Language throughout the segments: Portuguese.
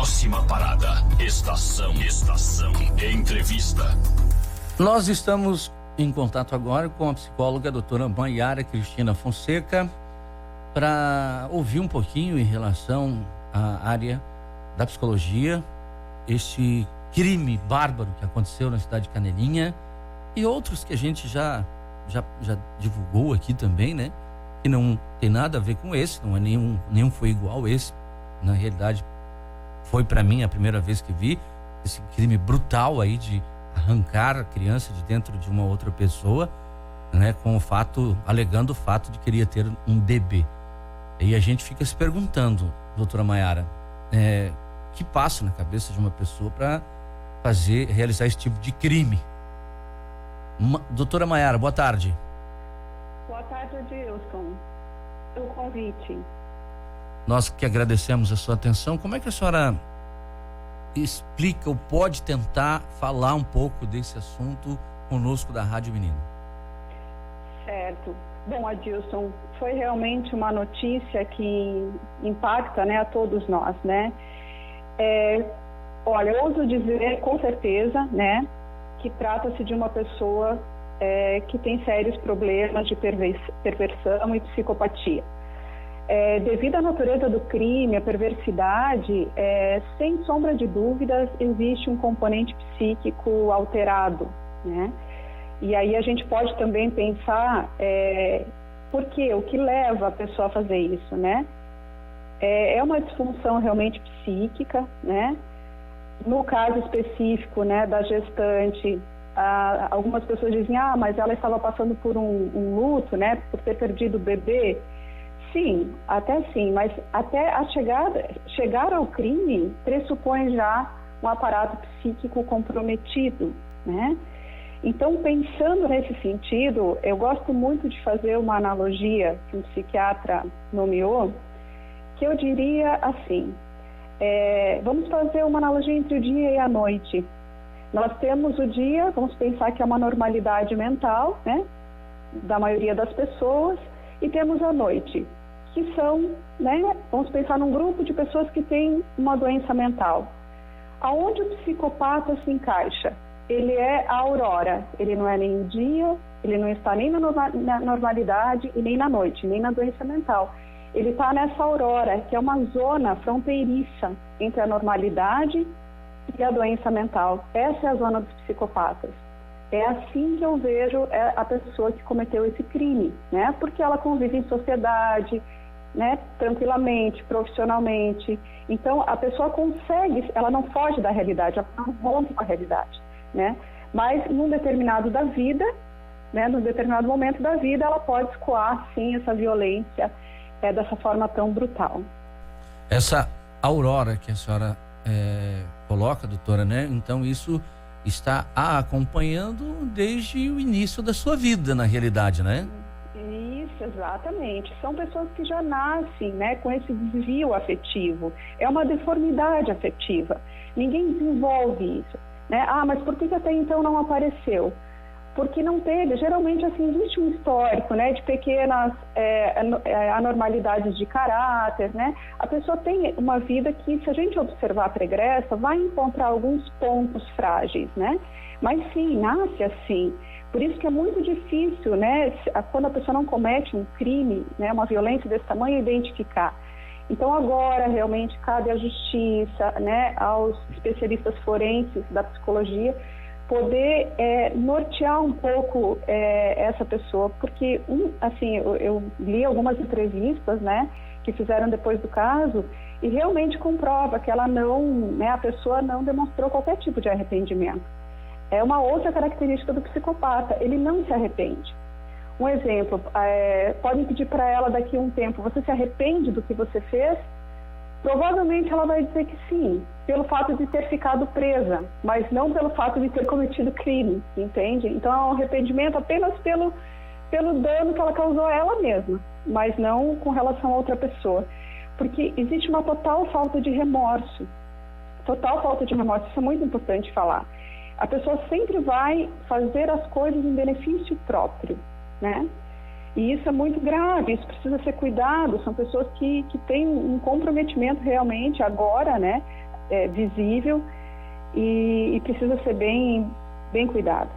Próxima parada, estação entrevista. Nós estamos em contato agora com a psicóloga doutora Maiara Cristina Fonseca para ouvir um pouquinho em relação à área da psicologia, este crime bárbaro que aconteceu na cidade de Canelinha e outros que a gente já divulgou aqui também, né? Que não tem nada a ver com esse, não é nenhum foi igual esse. Na realidade, foi para mim a primeira vez que vi esse crime brutal aí de arrancar a criança de dentro de uma outra pessoa, né? Alegando o fato de queria ter um bebê. E a gente fica se perguntando, doutora Maiara, que passa na cabeça de uma pessoa para realizar esse tipo de crime? Doutora Maiara, boa tarde. Boa tarde, Adilson. Pelo convite. Nós que agradecemos a sua atenção. Como é que a senhora explica ou pode tentar falar um pouco desse assunto conosco da Rádio Menino? Certo. Bom, Adilson, foi realmente uma notícia que impacta, né, a todos nós, né? Olha, eu ouso dizer com certeza, né, que trata-se de uma pessoa que tem sérios problemas de perversão e psicopatia. Devido à natureza do crime, a perversidade, sem sombra de dúvidas, existe um componente psíquico alterado, né? E aí a gente pode também pensar por quê? O que leva a pessoa a fazer isso, né? É uma disfunção realmente psíquica, né? No caso específico, né, da gestante, algumas pessoas dizem, mas ela estava passando por um luto, né, por ter perdido o bebê. Sim, até sim, mas até chegar ao crime pressupõe já um aparato psíquico comprometido, né? Então, pensando nesse sentido, eu gosto muito de fazer uma analogia que um psiquiatra nomeou, que eu diria assim, vamos fazer uma analogia entre o dia e a noite. Nós temos o dia, vamos pensar que é uma normalidade mental, né, da maioria das pessoas, e temos a noite, que são, né, vamos pensar num grupo de pessoas que têm uma doença mental. Aonde o psicopata se encaixa? Ele é a aurora, ele não é nem o dia, ele não está nem na normalidade e nem na noite, nem na doença mental. Ele está nessa aurora, que é uma zona fronteiriça entre a normalidade e a doença mental. Essa é a zona dos psicopatas. É assim que eu vejo a pessoa que cometeu esse crime, né? Porque ela convive em sociedade, né? Tranquilamente, profissionalmente. Então, a pessoa consegue, ela não foge da realidade, ela não rompe com a realidade, né? Mas, num determinado da vida, né? Num determinado momento da vida, ela pode escoar, sim, essa violência dessa forma tão brutal. Essa aurora que a senhora coloca, doutora, né? Então isso está a acompanhando desde o início da sua vida, na realidade, né? Isso, exatamente. São pessoas que já nascem, né, com esse desvio afetivo. É uma deformidade afetiva. Ninguém desenvolve isso, né? Mas por que até então não apareceu? Porque não teve, geralmente assim, existe um histórico, né, de pequenas anormalidades de caráter, né? A pessoa tem uma vida que, se a gente observar pregressa, vai encontrar alguns pontos frágeis, né? Mas sim, nasce assim. Por isso que é muito difícil, né, quando a pessoa não comete um crime, né, uma violência desse tamanho, identificar. Então agora realmente cabe à justiça, né, aos especialistas forenses da psicologia, poder nortear um pouco essa pessoa, porque assim, eu li algumas entrevistas, né, que fizeram depois do caso, e realmente comprova que ela não, né, a pessoa não demonstrou qualquer tipo de arrependimento. É uma outra característica do psicopata, ele não se arrepende. Um exemplo, podem pedir para ela daqui a um tempo, você se arrepende do que você fez? Provavelmente ela vai dizer que sim, pelo fato de ter ficado presa, mas não pelo fato de ter cometido crime, entende? Então é um arrependimento apenas pelo dano que ela causou a ela mesma, mas não com relação a outra pessoa. Porque existe uma total falta de remorso. Total falta de remorso, isso é muito importante falar. A pessoa sempre vai fazer as coisas em benefício próprio, né? E isso é muito grave, isso precisa ser cuidado. São pessoas que têm um comprometimento realmente agora, né? visível e precisa ser bem cuidado.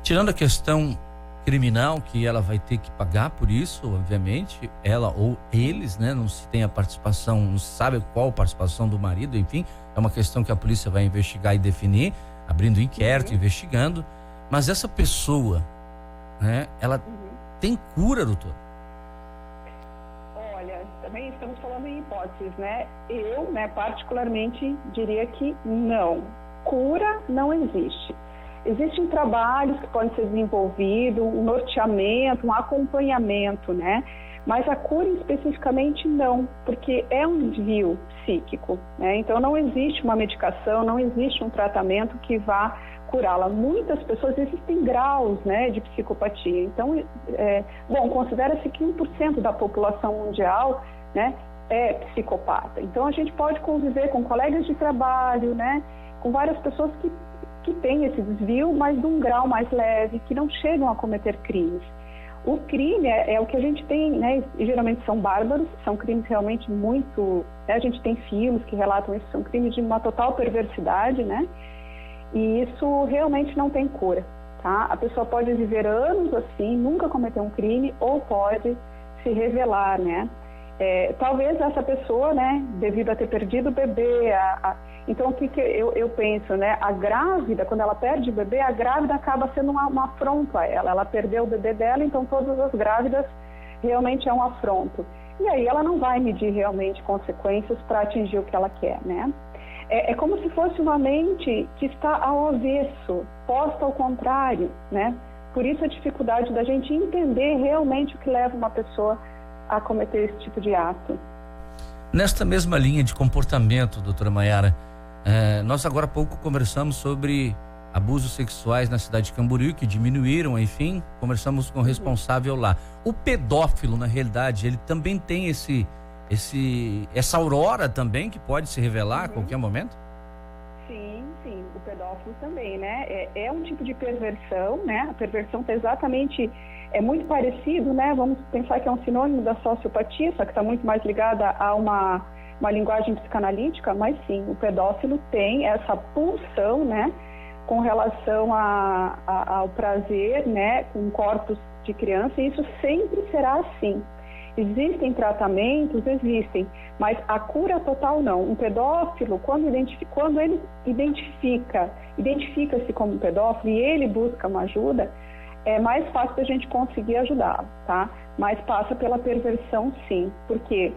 Tirando a questão criminal, que ela vai ter que pagar por isso, obviamente, ela ou eles, né? Não se tem a participação, não se sabe qual a participação do marido, enfim, é uma questão que a polícia vai investigar e definir, abrindo inquérito, investigando. Mas essa pessoa, né? Ela tem cura, doutor? Olha, também estamos falando em hipóteses, né? Eu, né, particularmente, diria que não. Cura não existe. Existem trabalhos que podem ser desenvolvidos, um norteamento, um acompanhamento, né? Mas a cura especificamente não, porque é um desvio psíquico, né? Então não existe uma medicação, não existe um tratamento que vá curá-la. Muitas pessoas, existem graus, né, de psicopatia. Então, considera-se que 1% da população mundial, né, é psicopata. Então a gente pode conviver com colegas de trabalho, né, com várias pessoas que têm esse desvio, mas de um grau mais leve, que não chegam a cometer crimes. O crime é o que a gente tem, né, e geralmente são bárbaros, são crimes realmente muito... Né, a gente tem filmes que relatam isso, são crimes de uma total perversidade, né, e isso realmente não tem cura, tá? A pessoa pode viver anos assim, nunca cometer um crime, ou pode se revelar, né? Talvez essa pessoa, né, devido a ter perdido o bebê, então o que eu penso, né, a grávida, quando ela perde o bebê, a grávida acaba sendo uma afronto a ela perdeu o bebê dela, então todas as grávidas realmente é um afronto. E aí ela não vai medir realmente consequências para atingir o que ela quer, né? É como se fosse uma mente que está ao avesso, posta ao contrário, né? Por isso a dificuldade da gente entender realmente o que leva uma pessoa a cometer esse tipo de ato. Nesta mesma linha de comportamento, doutora Maiara, nós agora há pouco conversamos sobre abusos sexuais na cidade de Camboriú, que diminuíram, enfim, conversamos com o responsável lá. O pedófilo, na realidade, ele também tem essa aurora também, que pode se revelar a qualquer momento? Sim, o pedófilo também, né? É um tipo de perversão, né? A perversão está exatamente... É muito parecido, né? Vamos pensar que é um sinônimo da sociopatia, só que está muito mais ligada a uma linguagem psicanalítica, mas sim, o pedófilo tem essa pulsão, né? Com relação ao prazer, né? Com corpos de criança, e isso sempre será assim. Existem tratamentos, mas a cura total não. Um pedófilo, quando ele identifica-se como pedófilo e ele busca uma ajuda, é mais fácil da gente conseguir ajudá-lo, tá? Mas passa pela perversão, sim, porque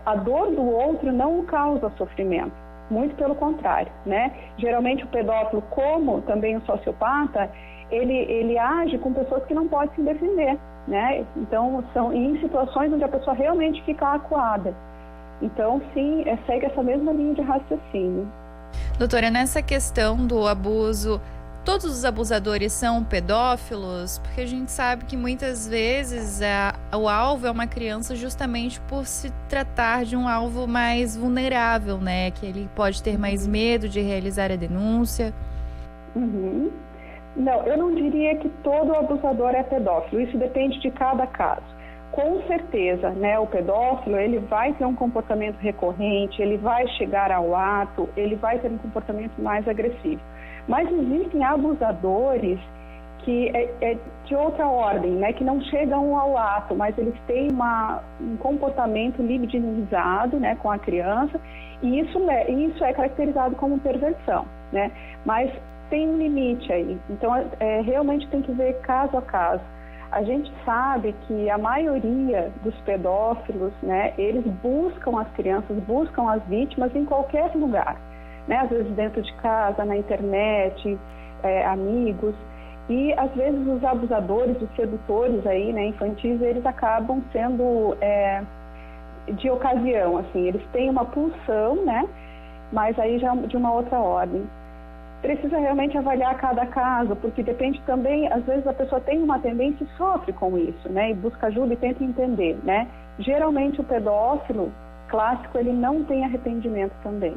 a dor do outro não causa sofrimento, muito pelo contrário, né? Geralmente o pedófilo, como também o sociopata, ele age com pessoas que não podem se defender, né? Então, são em situações onde a pessoa realmente fica acuada. Então, sim, segue essa mesma linha de raciocínio. Doutora, nessa questão do abuso, todos os abusadores são pedófilos? Porque a gente sabe que muitas vezes o alvo é uma criança justamente por se tratar de um alvo mais vulnerável, né? Que ele pode ter mais medo de realizar a denúncia. Não, eu não diria que todo abusador é pedófilo, isso depende de cada caso. Com certeza, né, o pedófilo, ele vai ter um comportamento recorrente, ele vai chegar ao ato, ele vai ter um comportamento mais agressivo. Mas existem abusadores que é de outra ordem, né, que não chegam ao ato, mas eles têm um comportamento libidinizado, né, com a criança, e isso é caracterizado como perversão, né, mas tem um limite aí, então realmente tem que ver caso a caso. A gente sabe que a maioria dos pedófilos, né, eles buscam as crianças, buscam as vítimas em qualquer lugar, né, às vezes dentro de casa, na internet, amigos, e às vezes os abusadores, os sedutores aí, né, infantis, eles acabam sendo de ocasião, assim, eles têm uma pulsão, né, mas aí já de uma outra ordem. Precisa realmente avaliar cada caso, porque depende também, às vezes a pessoa tem uma tendência e sofre com isso, né, e busca ajuda e tenta entender, né. Geralmente o pedófilo clássico, ele não tem arrependimento também.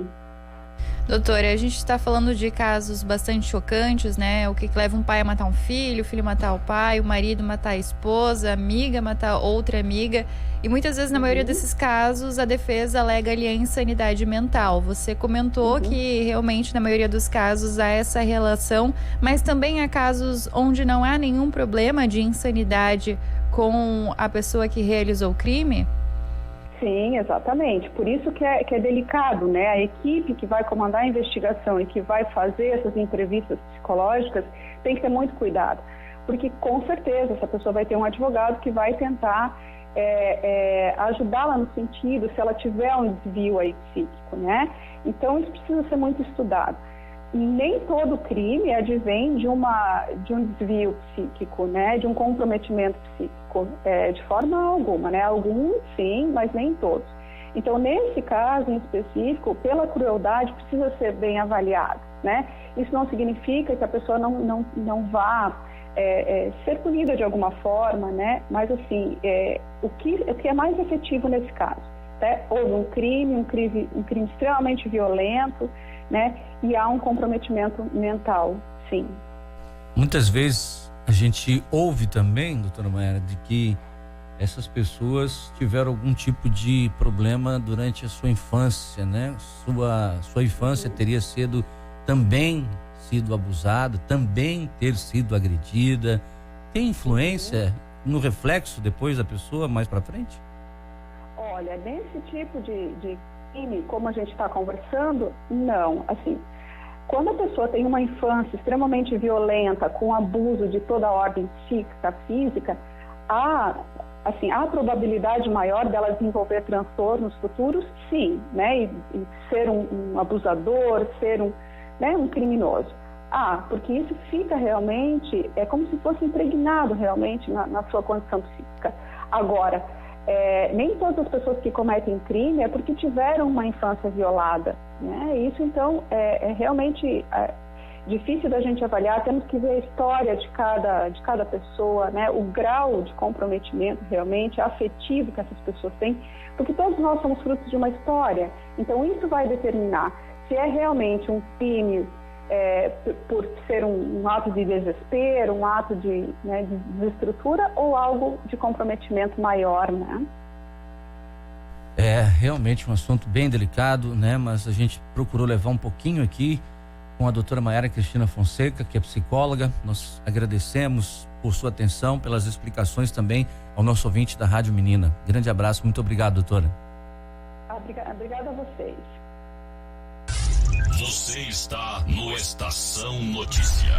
Doutora, a gente está falando de casos bastante chocantes, né? O que leva um pai a matar um filho, o filho matar o pai, o marido matar a esposa, a amiga matar outra amiga. E muitas vezes, na maioria desses casos, a defesa alega ali a insanidade mental. Você comentou que realmente, na maioria dos casos, há essa relação, mas também há casos onde não há nenhum problema de insanidade com a pessoa que realizou o crime? Sim, exatamente. Por isso que é delicado, né? A equipe que vai comandar a investigação e que vai fazer essas entrevistas psicológicas tem que ter muito cuidado, porque com certeza essa pessoa vai ter um advogado que vai tentar ajudá-la no sentido, se ela tiver um desvio aí psíquico, né? Então isso precisa ser muito estudado. Nem todo crime advém de um desvio psíquico, né? De um comprometimento psíquico, de forma alguma, né? Alguns sim, mas nem todos. Então, nesse caso em específico, pela crueldade, precisa ser bem avaliado, né? Isso não significa que a pessoa não vá ser punida de alguma forma, né? Mas, assim, o que é mais efetivo nesse caso? Né? Houve um crime extremamente violento, né? E há um comprometimento mental, sim. Muitas vezes a gente ouve também, doutora Mayara, de que essas pessoas tiveram algum tipo de problema durante a sua infância, né? Sua infância teria também sido abusada, também ter sido agredida. Tem influência no reflexo depois da pessoa mais para frente? Olha, nesse tipo de crime, como a gente está conversando, não. Assim, quando a pessoa tem uma infância extremamente violenta, com abuso de toda a ordem psíquica, física, há probabilidade maior dela desenvolver transtornos futuros, sim, né? E ser um abusador, ser um criminoso. Porque isso fica realmente, é como se fosse impregnado realmente na sua condição psíquica. Agora, nem todas as pessoas que cometem crime é porque tiveram uma infância violada, né? Isso, então, é realmente difícil da gente avaliar. Temos que ver a história de cada pessoa, né? O grau de comprometimento realmente afetivo que essas pessoas têm, porque todos nós somos frutos de uma história. Então, isso vai determinar se é realmente um crime por ser um ato de desespero, um ato de desestrutura, ou algo de comprometimento maior, né? É realmente um assunto bem delicado, né? Mas a gente procurou levar um pouquinho aqui com a doutora Mayara Cristina Fonseca, que é psicóloga. Nós agradecemos por sua atenção, pelas explicações também ao nosso ouvinte da Rádio Menina. Grande abraço, muito obrigado, doutora. Obrigada a vocês. Você está no Estação Notícia.